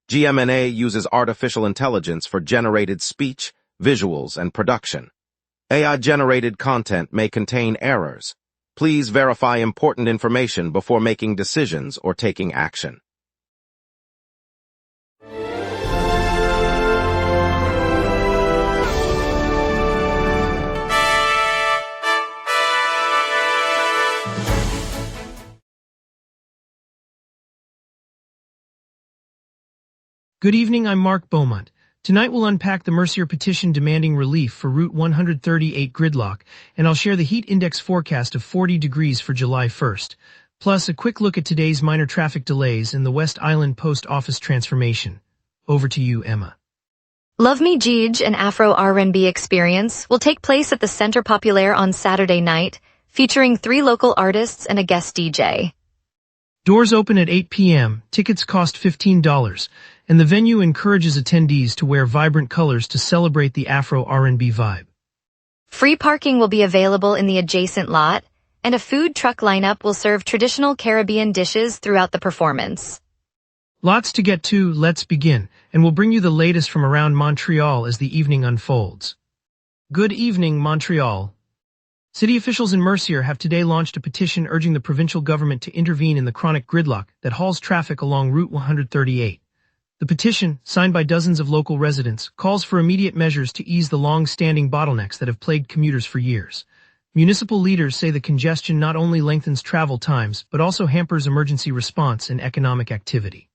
GMNA uses artificial intelligence for generated speech, visuals, and production. AI-generated content may contain errors. Please verify important information before making decisions or taking action. Good evening, I'm Mark Beaumont. Tonight we'll unpack the Mercier petition demanding relief for Route 138 gridlock, and I'll share the heat index forecast of 40 degrees for July 1st. Plus, a quick look at today's minor traffic delays in the West Island Post Office transformation. Over to you, Emma. Love Me Jeej, an Afro R&B experience, will take place at the Centre Populaire on Saturday night, featuring 3 local artists and a guest DJ. Doors open at 8 p.m., tickets cost $15, and the venue encourages attendees to wear vibrant colors to celebrate the Afro R&B vibe. Free parking will be available in the adjacent lot, and a food truck lineup will serve traditional Caribbean dishes throughout the performance. Lots to get to, let's begin, and we'll bring you the latest from around Montreal as the evening unfolds. Good evening, Montreal. City officials in Mercier have today launched a petition urging the provincial government to intervene in the chronic gridlock that halts traffic along Route 138. The petition, signed by dozens of local residents, calls for immediate measures to ease the long-standing bottlenecks that have plagued commuters for years. Municipal leaders say the congestion not only lengthens travel times, but also hampers emergency response and economic activity.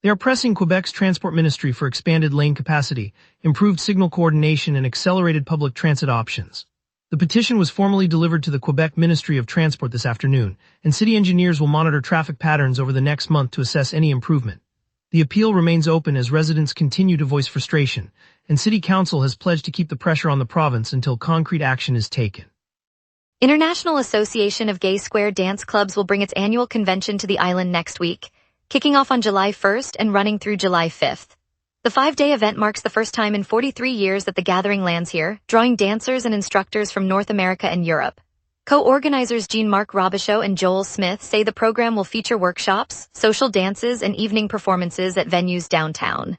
They are pressing Quebec's Transport Ministry for expanded lane capacity, improved signal coordination, and accelerated public transit options. The petition was formally delivered to the Quebec Ministry of Transport this afternoon, and city engineers will monitor traffic patterns over the next month to assess any improvement. The appeal remains open as residents continue to voice frustration, and City Council has pledged to keep the pressure on the province until concrete action is taken. International Association of Gay Square Dance Clubs will bring its annual convention to the island next week, kicking off on July 1st and running through July 5th. The 5-day event marks the first time in 43 years that the gathering lands here, drawing dancers and instructors from North America and Europe. Co-organizers Jean-Marc Robichaud and Joel Smith say the program will feature workshops, social dances, and evening performances at venues downtown.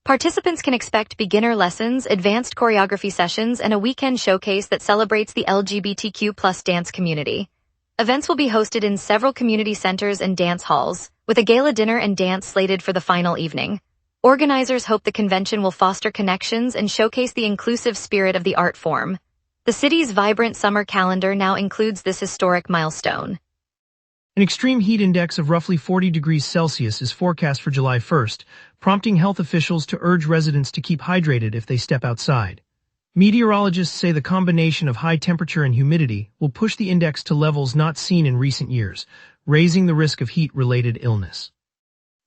Participants can expect beginner lessons, advanced choreography sessions, and a weekend showcase that celebrates the LGBTQ+ dance community. Events will be hosted in several community centers and dance halls, with a gala dinner and dance slated for the final evening. Organizers hope the convention will foster connections and showcase the inclusive spirit of the art form. The city's vibrant summer calendar now includes this historic milestone. An extreme heat index of roughly 40 degrees Celsius is forecast for July 1st, prompting health officials to urge residents to keep hydrated if they step outside. Meteorologists say the combination of high temperature and humidity will push the index to levels not seen in recent years, raising the risk of heat-related illness.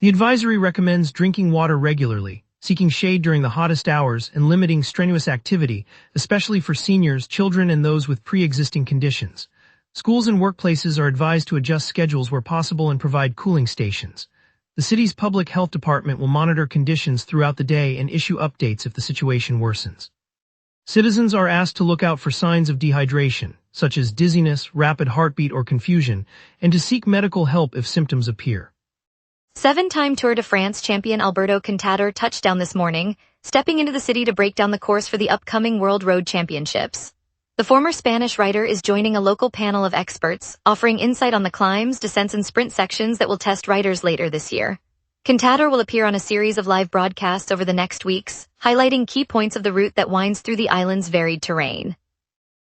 The advisory recommends drinking water regularly, seeking shade during the hottest hours, and limiting strenuous activity, especially for seniors, children, and those with pre-existing conditions. Schools and workplaces are advised to adjust schedules where possible and provide cooling stations. The city's public health department will monitor conditions throughout the day and issue updates if the situation worsens. Citizens are asked to look out for signs of dehydration, such as dizziness, rapid heartbeat, or confusion, and to seek medical help if symptoms appear. 7-time Tour de France champion Alberto Contador touched down this morning, stepping into the city to break down the course for the upcoming World Road Championships. The former Spanish rider is joining a local panel of experts, offering insight on the climbs, descents, and sprint sections that will test riders later this year. Contador will appear on a series of live broadcasts over the next weeks, highlighting key points of the route that winds through the island's varied terrain.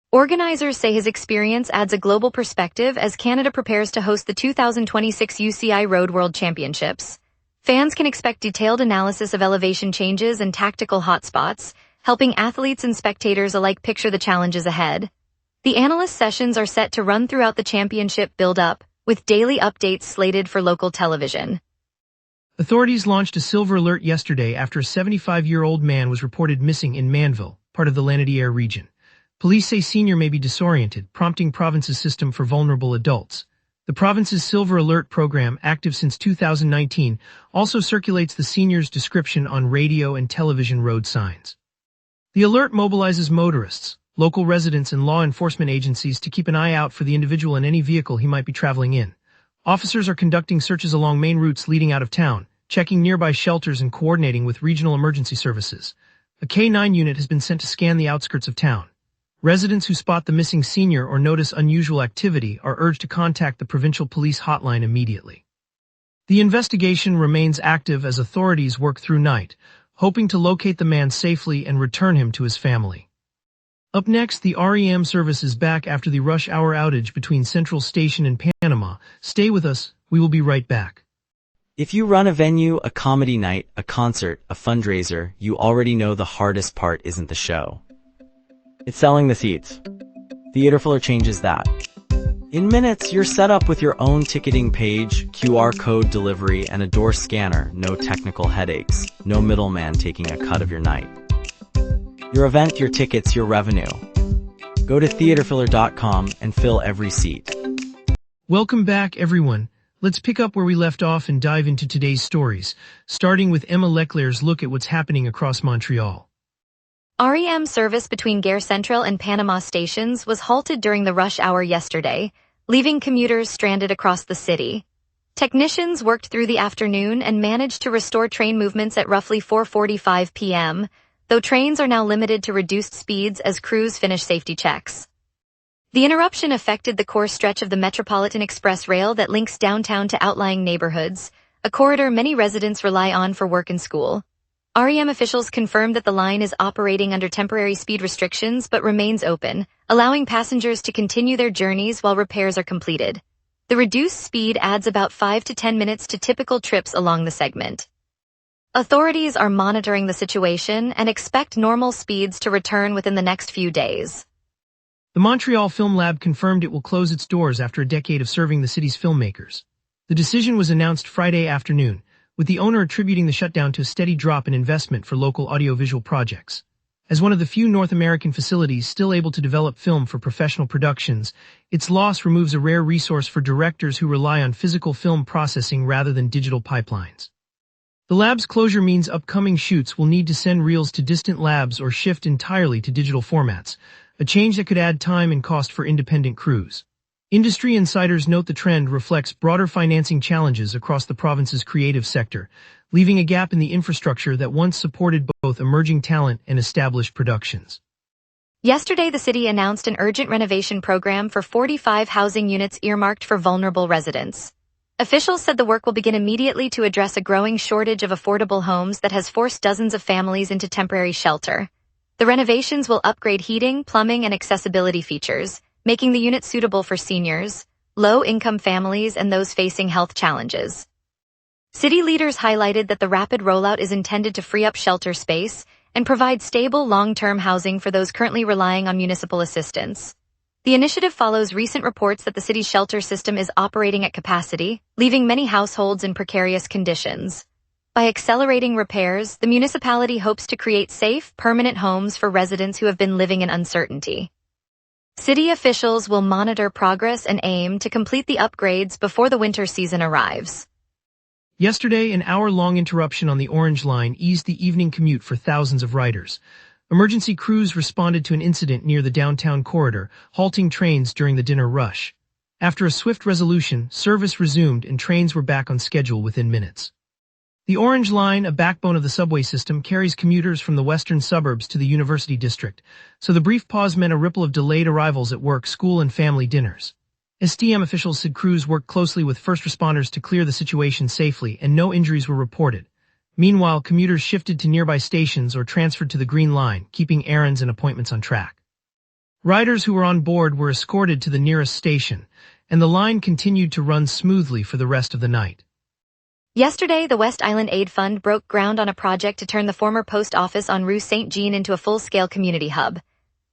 Organizers say his experience adds a global perspective as Canada prepares to host the 2026 UCI Road World Championships. Fans can expect detailed analysis of elevation changes and tactical hotspots, helping athletes and spectators alike picture the challenges ahead. The analyst sessions are set to run throughout the championship build-up, with daily updates slated for local television. Authorities launched a silver alert yesterday after a 75-year-old man was reported missing in Manville, part of the Lanaudière region. Police say senior may be disoriented, prompting province's system for vulnerable adults. The province's Silver Alert program, active since 2019, also circulates the senior's description on radio and television road signs. The alert mobilizes motorists, local residents, and law enforcement agencies to keep an eye out for the individual and any vehicle he might be traveling in. Officers are conducting searches along main routes leading out of town, checking nearby shelters and coordinating with regional emergency services. A K-9 unit has been sent to scan the outskirts of town. Residents who spot the missing senior or notice unusual activity are urged to contact the provincial police hotline immediately. The investigation remains active as authorities work through night, hoping to locate the man safely and return him to his family. Up next, the REM service is back after the rush hour outage between Central Station and Panama. Stay with us, we will be right back. If you run a venue, a comedy night, a concert, a fundraiser, you already know the hardest part isn't the show. It's selling the seats. Theaterfiller changes that. In minutes, you're set up with your own ticketing page, QR code delivery, and a door scanner. No technical headaches, no middleman taking a cut of your night. Your event, your tickets, your revenue. Go to theaterfiller.com and fill every seat. Welcome back, everyone. Let's pick up where we left off and dive into today's stories, starting with Emma Leclerc's look at what's happening across Montreal. REM service between Gare Central and Panama stations was halted during the rush hour yesterday, leaving commuters stranded across the city. Technicians worked through the afternoon and managed to restore train movements at roughly 4:45 p.m., though trains are now limited to reduced speeds as crews finish safety checks. The interruption affected the core stretch of the Metropolitan Express rail that links downtown to outlying neighborhoods, a corridor many residents rely on for work and school. REM officials confirmed that the line is operating under temporary speed restrictions but remains open, allowing passengers to continue their journeys while repairs are completed. The reduced speed adds about 5 to 10 minutes to typical trips along the segment. Authorities are monitoring the situation and expect normal speeds to return within the next few days. The Montreal Film Lab confirmed it will close its doors after a decade of serving the city's filmmakers. The decision was announced Friday afternoon, with the owner attributing the shutdown to a steady drop in investment for local audiovisual projects. As one of the few North American facilities still able to develop film for professional productions, its loss removes a rare resource for directors who rely on physical film processing rather than digital pipelines. The lab's closure means upcoming shoots will need to send reels to distant labs or shift entirely to digital formats, a change that could add time and cost for independent crews. Industry insiders note the trend reflects broader financing challenges across the province's creative sector, leaving a gap in the infrastructure that once supported both emerging talent and established productions. Yesterday, the city announced an urgent renovation program for 45 housing units earmarked for vulnerable residents. Officials said the work will begin immediately to address a growing shortage of affordable homes that has forced dozens of families into temporary shelter. The renovations will upgrade heating, plumbing, and accessibility features, making the unit suitable for seniors, low-income families, and those facing health challenges. City leaders highlighted that the rapid rollout is intended to free up shelter space and provide stable long-term housing for those currently relying on municipal assistance. The initiative follows recent reports that the city's shelter system is operating at capacity, leaving many households in precarious conditions. By accelerating repairs, the municipality hopes to create safe, permanent homes for residents who have been living in uncertainty. City officials will monitor progress and aim to complete the upgrades before the winter season arrives. Yesterday, an hour-long interruption on the Orange Line eased the evening commute for thousands of riders. Emergency crews responded to an incident near the downtown corridor, halting trains during the dinner rush. After a swift resolution, service resumed and trains were back on schedule within minutes. The Orange Line, a backbone of the subway system, carries commuters from the western suburbs to the University District, so the brief pause meant a ripple of delayed arrivals at work, school, and family dinners. STM officials said crews worked closely with first responders to clear the situation safely, and no injuries were reported. Meanwhile, commuters shifted to nearby stations or transferred to the Green Line, keeping errands and appointments on track. Riders who were on board were escorted to the nearest station, and the line continued to run smoothly for the rest of the night. Yesterday, the West Island Aid Fund broke ground on a project to turn the former post office on Rue Saint-Jean into a full-scale community hub.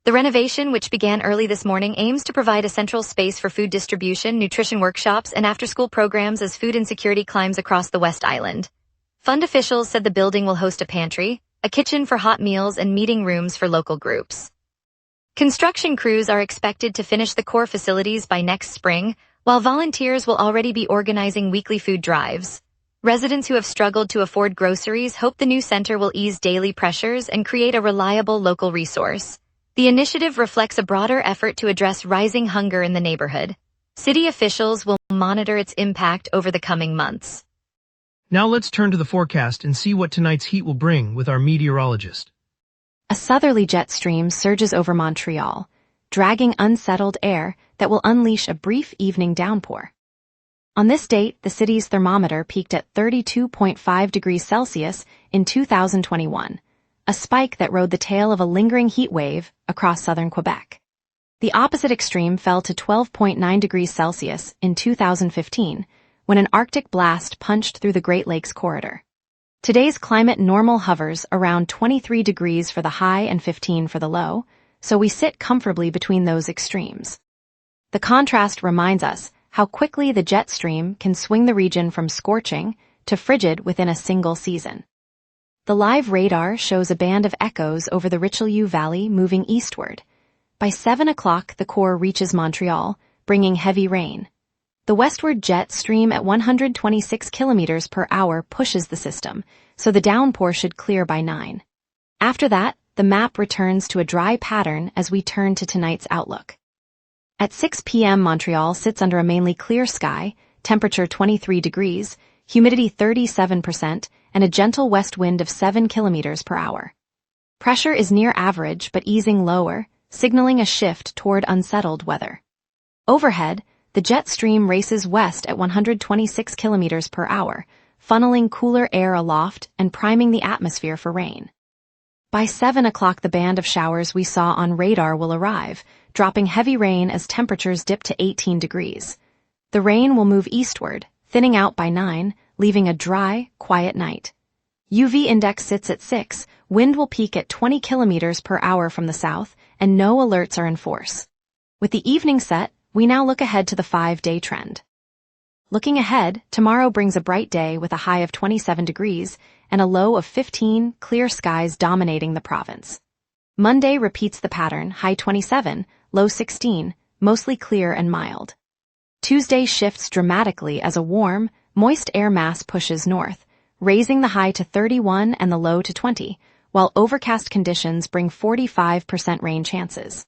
The renovation, which began early this morning, aims to provide a central space for food distribution, nutrition workshops, and after-school programs as food insecurity climbs across the West Island. Fund officials said the building will host a pantry, a kitchen for hot meals, and meeting rooms for local groups. Construction crews are expected to finish the core facilities by next spring, while volunteers will already be organizing weekly food drives. Residents who have struggled to afford groceries hope the new center will ease daily pressures and create a reliable local resource. The initiative reflects a broader effort to address rising hunger in the neighborhood. City officials will monitor its impact over the coming months. Now let's turn to the forecast and see what tonight's heat will bring with our meteorologist. A southerly jet stream surges over Montreal, dragging unsettled air that will unleash a brief evening downpour. On this date, the city's thermometer peaked at 32.5 degrees Celsius in 2021, a spike that rode the tail of a lingering heat wave across southern Quebec. The opposite extreme fell to 12.9 degrees Celsius in 2015, when an Arctic blast punched through the Great Lakes corridor. Today's climate normal hovers around 23 degrees for the high and 15 for the low, so we sit comfortably between those extremes. The contrast reminds us how quickly the jet stream can swing the region from scorching to frigid within a single season. The live radar shows a band of echoes over the Richelieu Valley moving eastward. By 7 o'clock, the core reaches Montreal, bringing heavy rain. The westward jet stream at 126 kilometers per hour pushes the system, so the downpour should clear by 9. After that, the map returns to a dry pattern as we turn to tonight's outlook. At 6 p.m., Montreal sits under a mainly clear sky, temperature 23 degrees, humidity 37%, and a gentle west wind of 7 kilometers per hour. Pressure is near average but easing lower, signaling a shift toward unsettled weather. Overhead, the jet stream races west at 126 kilometers per hour, funneling cooler air aloft and priming the atmosphere for rain. By 7 o'clock, the band of showers we saw on radar will arrive, dropping heavy rain as temperatures dip to 18 degrees. The rain will move eastward, thinning out by 9, leaving a dry, quiet night. UV index sits at 6, wind will peak at 20 kilometers per hour from the south, and no alerts are in force. With the evening set, we now look ahead to the 5-day trend. Looking ahead, tomorrow brings a bright day with a high of 27 degrees and a low of 15, clear skies dominating the province. Monday repeats the pattern, high 27, low 16, mostly clear and mild. Tuesday shifts dramatically as a warm, moist air mass pushes north, raising the high to 31 and the low to 20, while overcast conditions bring 45% rain chances.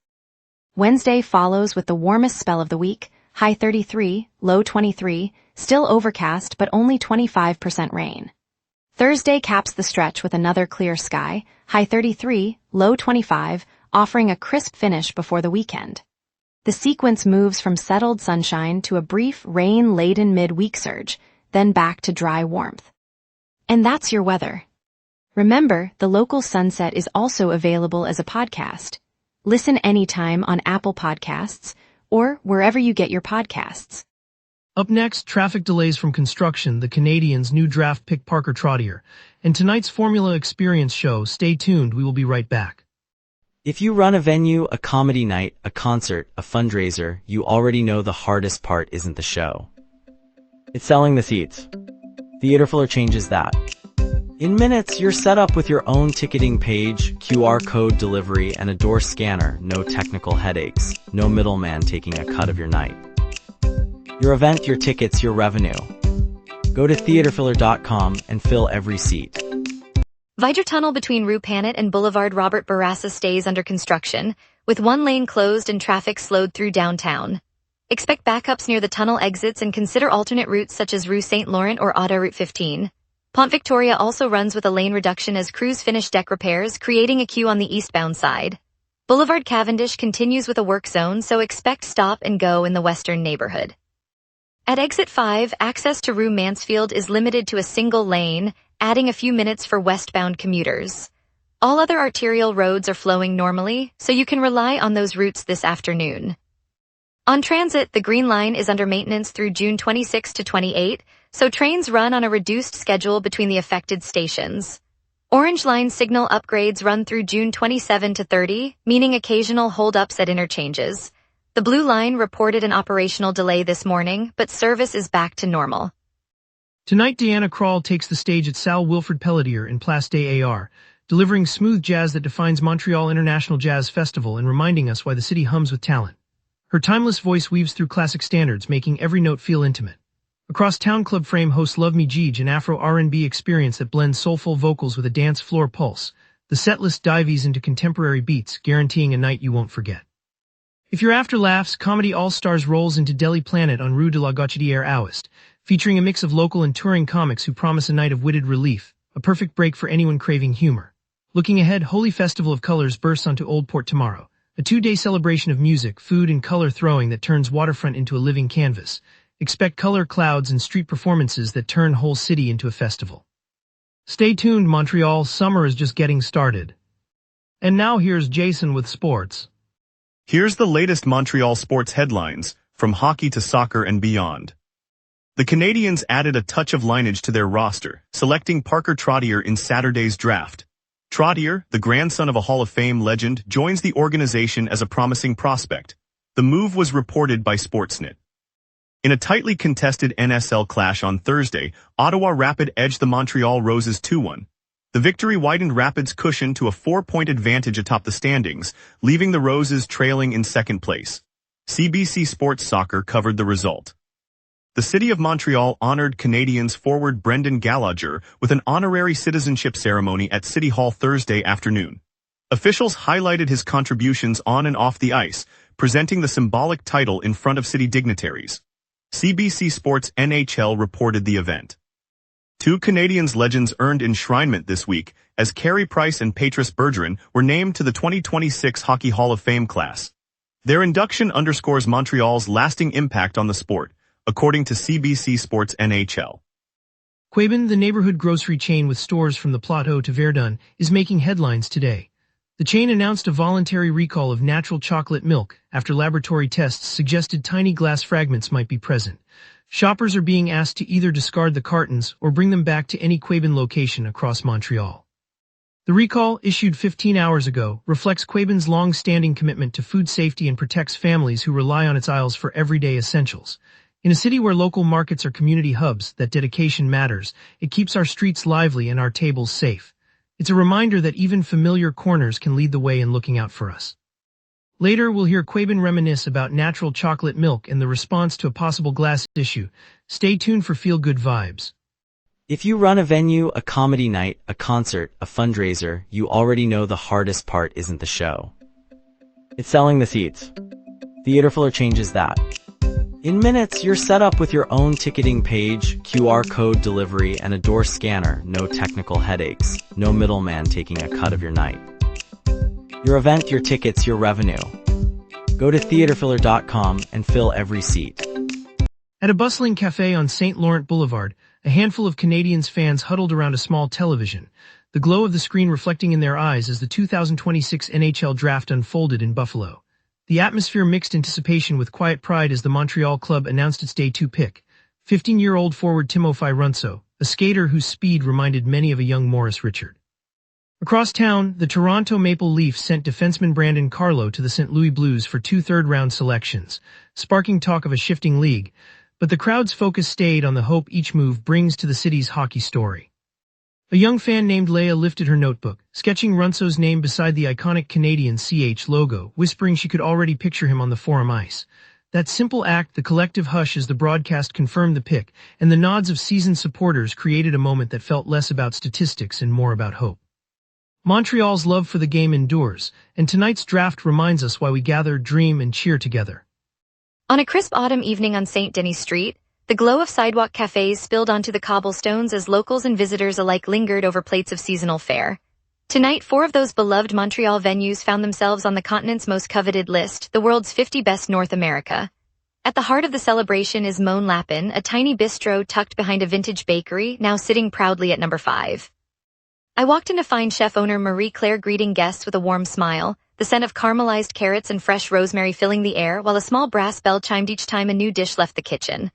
Wednesday follows with the warmest spell of the week, high 33, low 23, still overcast but only 25% rain. Thursday caps the stretch with another clear sky, high 33, low 25, offering a crisp finish before the weekend. The sequence moves from settled sunshine to a brief rain-laden mid-week surge, then back to dry warmth. And that's your weather. Remember, the local sunset is also available as a podcast. Listen anytime on Apple Podcasts or wherever you get your podcasts. Up next, traffic delays from construction, the Canadians' new draft pick Parker Trottier, and tonight's Formula Experience show. Stay tuned, we will be right back. If you run a venue, a comedy night, a concert, a fundraiser, you already know the hardest part isn't the show. It's selling the seats. Theaterfiller changes that. In minutes, you're set up with your own ticketing page, QR code delivery, and a door scanner. No technical headaches, no middleman taking a cut of your night. Your event, your tickets, your revenue. Go to theaterfiller.com and fill every seat. Viger Tunnel between Rue Panet and Boulevard Robert Bourassa stays under construction, with one lane closed and traffic slowed through downtown. Expect backups near the tunnel exits and consider alternate routes such as Rue St. Laurent or Auto Route 15. Pont Victoria also runs with a lane reduction as crews finish deck repairs, creating a queue on the eastbound side. Boulevard Cavendish continues with a work zone, so expect stop and go in the western neighborhood. At Exit 5, access to Rue Mansfield is limited to a single lane, adding a few minutes for westbound commuters. All other arterial roads are flowing normally, so you can rely on those routes this afternoon. On transit, the Green Line is under maintenance through June 26 to 28, so trains run on a reduced schedule between the affected stations. Orange Line signal upgrades run through June 27 to 30, meaning occasional hold-ups at interchanges. The Blue Line reported an operational delay this morning, but service is back to normal. Tonight, Diana Krall takes the stage at Salle Wilfrid Pelletier in Place des Arts, delivering smooth jazz that defines Montreal International Jazz Festival and reminding us why the city hums with talent. Her timeless voice weaves through classic standards, making every note feel intimate. Across Town Club Frame hosts Love Me Jeej, an Afro R&B experience that blends soulful vocals with a dance floor pulse. The setlist dives into contemporary beats, guaranteeing a night you won't forget. If you're after laughs, Comedy All-Stars rolls into Deli Planet on Rue de la Gauchetière Ouest, featuring a mix of local and touring comics who promise a night of witted relief, a perfect break for anyone craving humor. Looking ahead, Holy Festival of Colors bursts onto Old Port tomorrow, a 2-day celebration of music, food, and color throwing that turns waterfront into a living canvas. Expect color clouds and street performances that turn whole city into a festival. Stay tuned, Montreal, summer is just getting started. And now here's Jason with sports. Here's the latest Montreal sports headlines, from hockey to soccer and beyond. The Canadiens added a touch of lineage to their roster, selecting Parker Trottier in Saturday's draft. Trottier, the grandson of a Hall of Fame legend, joins the organization as a promising prospect. The move was reported by Sportsnet. In a tightly contested NSL clash on Thursday, Ottawa Rapid edged the Montreal Roses 2-1. The victory widened Rapid's cushion to a 4-point advantage atop the standings, leaving the Roses trailing in second place. CBC Sports Soccer covered the result. The City of Montreal honored Canadiens forward Brendan Gallagher with an honorary citizenship ceremony at City Hall Thursday afternoon. Officials highlighted his contributions on and off the ice, presenting the symbolic title in front of city dignitaries. CBC Sports NHL reported the event. 2 Canadiens legends earned enshrinement this week, as Carey Price and Patrice Bergeron were named to the 2026 Hockey Hall of Fame class. Their induction underscores Montreal's lasting impact on the sport, according to CBC Sports NHL. Quaben, the neighborhood grocery chain with stores from the Plateau to Verdun, is making headlines today. The chain announced a voluntary recall of natural chocolate milk after laboratory tests suggested tiny glass fragments might be present. Shoppers are being asked to either discard the cartons or bring them back to any Quaben location across Montreal. The recall, issued 15 hours ago, reflects Quaben's long-standing commitment to food safety and protects families who rely on its aisles for everyday essentials. In a city where local markets are community hubs, that dedication matters. It keeps our streets lively and our tables safe. It's a reminder that even familiar corners can lead the way in looking out for us. Later, we'll hear Quaben reminisce about natural chocolate milk and the response to a possible glass issue. Stay tuned for feel-good vibes. If you run a venue, a comedy night, a concert, a fundraiser, you already know the hardest part isn't the show. It's selling the seats. Theaterfiller changes that. In minutes, you're set up with your own ticketing page, QR code delivery, and a door scanner. No technical headaches, no middleman taking a cut of your night. Your event, your tickets, your revenue. Go to theaterfiller.com and fill every seat. At a bustling cafe on St. Laurent Boulevard, a handful of Canadiens fans huddled around a small television, the glow of the screen reflecting in their eyes as the 2026 NHL Draft unfolded in Buffalo. The atmosphere mixed anticipation with quiet pride as the Montreal club announced its Day 2 pick, 15-year-old forward Timofey Runso, a skater whose speed reminded many of a young Maurice Richard. Across town, the Toronto Maple Leafs sent defenseman Brandon Carlo to the St. Louis Blues for 2 third-round selections, sparking talk of a shifting league, but the crowd's focus stayed on the hope each move brings to the city's hockey story. A young fan named Leia lifted her notebook, sketching Runso's name beside the iconic Canadian CH logo, whispering she could already picture him on the forum ice. That simple act, the collective hush as the broadcast confirmed the pick, and the nods of seasoned supporters created a moment that felt less about statistics and more about hope. Montreal's love for the game endures, and tonight's draft reminds us why we gather, dream, and cheer together. On a crisp autumn evening on St. Denis Street, the glow of sidewalk cafes spilled onto the cobblestones as locals and visitors alike lingered over plates of seasonal fare. Tonight, 4 of those beloved Montreal venues found themselves on the continent's most coveted list, the world's 50 best North America. At the heart of the celebration is Mon Lapin, a tiny bistro tucked behind a vintage bakery, now sitting proudly at number 5. I walked in to find chef owner Marie-Claire greeting guests with a warm smile, the scent of caramelized carrots and fresh rosemary filling the air, while a small brass bell chimed each time a new dish left the kitchen.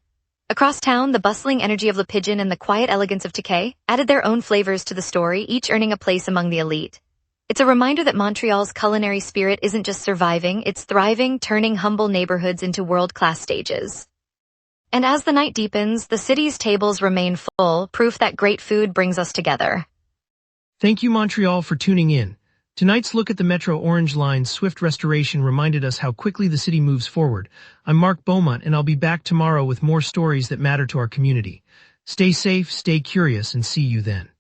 Across town, the bustling energy of Le Pigeon and the quiet elegance of Takei added their own flavors to the story, each earning a place among the elite. It's a reminder that Montreal's culinary spirit isn't just surviving, it's thriving, turning humble neighborhoods into world-class stages. And as the night deepens, the city's tables remain full, proof that great food brings us together. Thank you, Montreal, for tuning in. Tonight's look at the Metro Orange Line's swift restoration reminded us how quickly the city moves forward. I'm Mark Beaumont, and I'll be back tomorrow with more stories that matter to our community. Stay safe, stay curious, and see you then.